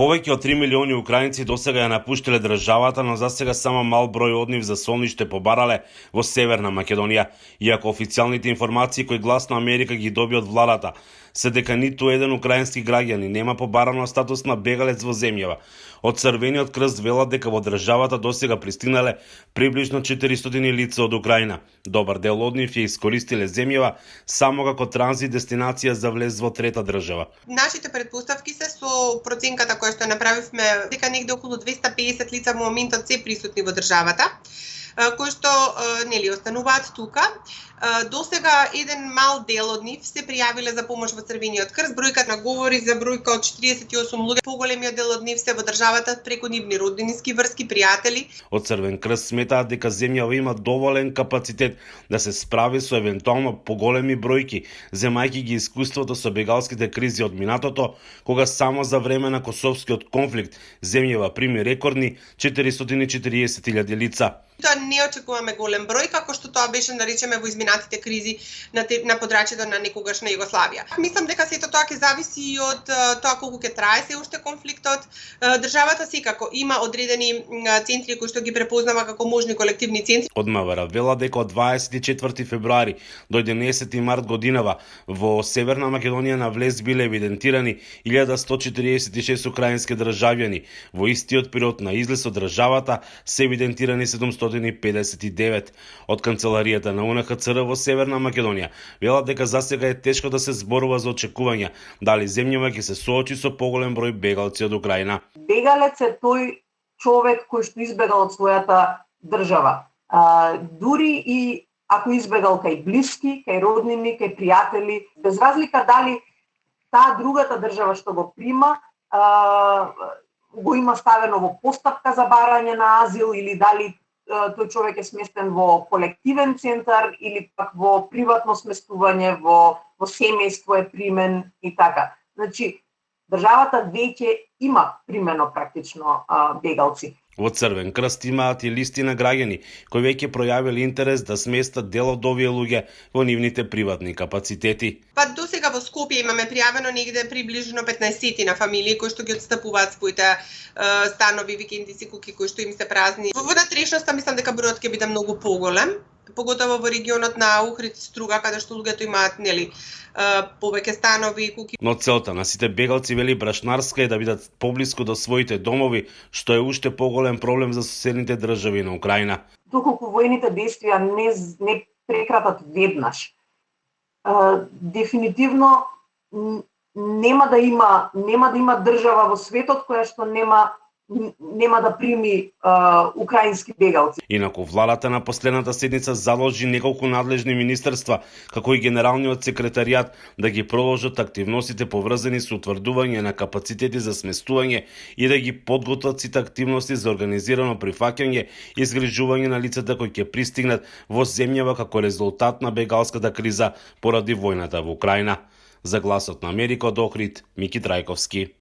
Повеќе од 3 милиони украинци досега ја напуштиле државата, но засега само мал број од нив за солниште побарале во Северна Македонија, иако официјалните информации кои Глас на Америка ги доби од владата се дека ниту еден украински граѓанин нема побарано статус на бегалец во земјава. Од Црвениот крст велат дека во државата досега пристигнале приближно 400 лица од Украина. Добар дел од нив ја искористиле земјава само како транзит дестинација за влез во трета држава. Нашите претпоставки се со проценката која што направивме дека негде околу 250 лица во моментот се присутни во државата, кои што остануваат тука. Досега еден мал дел од нив се пријавиле за помош во Црвениот крст. Бројката говори за бројка од 48 луѓе. Поголемиот дел од нив се во државата преку нивни роднински врски, пријатели. Од Црвен крст сметаат дека земјава има доволен капацитет да се справи со евентуално поголеми бројки, земајќи ги искуството со бегалските кризи од минатото, кога само за време на Косовскиот конфликт земјава прими рекордни 440.000 лица. Тоа не очекуваме голем број, како што тоа беше наречеме во изминатите кризи на подрачјето на некогашна Југославија. Мислам дека сето тоа ќе зависи и од тоа колку ќе трае се уште конфликтот. Државата секако има одредени центри кои што ги препознава како можни колективни центри. Од МВР вела дека од 24 февруари до 11 март годинава во Северна Македонија на влез биле евидентирани 1146 украински државјани. Во истиот период на излез од државата се евидентирани 759. Од канцеларијата на УНХЦР во Северна Македонија велат дека засега е тешко да се зборува за очекувања дали земјава ќе се соочи со поголем број бегалци од Украина. Бегалец е тој човек кој што избегал од својата држава. Дури и ако избегал кај блиски, кај роднини, кај пријатели, без разлика дали таа другата држава што го прима го има ставено во постапка за барање на азил или дали тој човек е сместен во колективен центар или пак во приватно сместување, во семејство е примен и така. Значи, државата веќе има примено практично бегалци. Во Црвен крст имаат и листи на граѓани кои веќе пројавиле интерес да сместат дел од овие луѓе во нивните приватни капацитети. Па досега во Скопје имаме пријавено негде приближно 15 на фамилии кои што ги отстапуваат своите станови, викендиси, куки кои што им се празни. Во внатрешноста мислам дека бројот ќе биде многу поголем, поготово во регионот на Охрид, Струга, каде што луѓето имаат повеќе станови, куки. Но целта на сите бегалци, вели Брашнарска, е да бидат поблиску до своите домови, што е уште поголем проблем за соседните држави на Украина. Доколку воените действија не прекратат веднаш, дефинитивно нема да има држава во светот која што нема да прими украински бегалци. Инаку владата на последната седница заложи неколку надлежни министерства, како и генералниот секретаријат, да ги продолжат активностите поврзани со утврдување на капацитети за сместување и да ги подготват сите активности за организирано прифаќање и згрижување на лицата кои ќе пристигнат во земјава како резултат на бегалската криза поради војната во Украина. За Гласот на Америка од Охрид, Мики Трајковски.